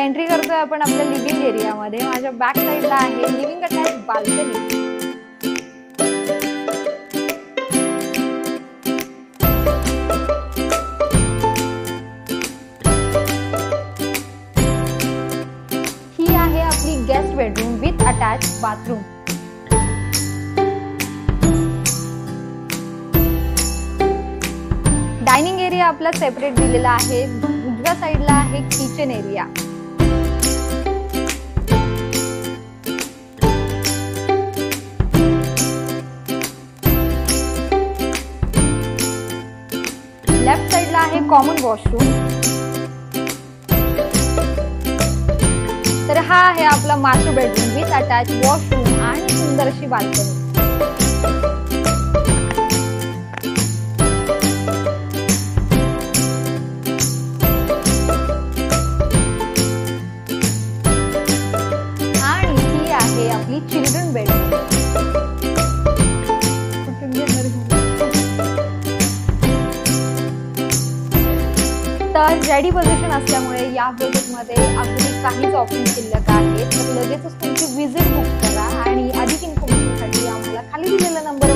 Entry करतोय आपण आपल्या लिव्हिंग एरियामध्ये। माझ्या बॅक साइडला आहे लिव्हिंग अटॅच बाल्कनी। ही आहे आपली guest bedroom with attach bathroom. Dining area आपला सेपरेट दिलेला आहे। उजव्या साइडला आहे किचन एरिया। लेफ्ट साइडला आहे कॉमन वॉशरूम। तर हा आहे आपला master bedroom with attach washroom आणि सुंदर अशी बाल्कनी। आणि ही आहे आपली चिल्ड्रन बेडरूम। तर रेडी पोझिशन असल्यामुळे या प्रोजेक्ट मध्ये अगदी काहीच ऑप्शन शिल्लक आहेत। तर लगेचच तुमची विजिट बुक करा आणि अधिक इन्फॉर्मेशनसाठी आम्हाला खाली दिलेला नंबर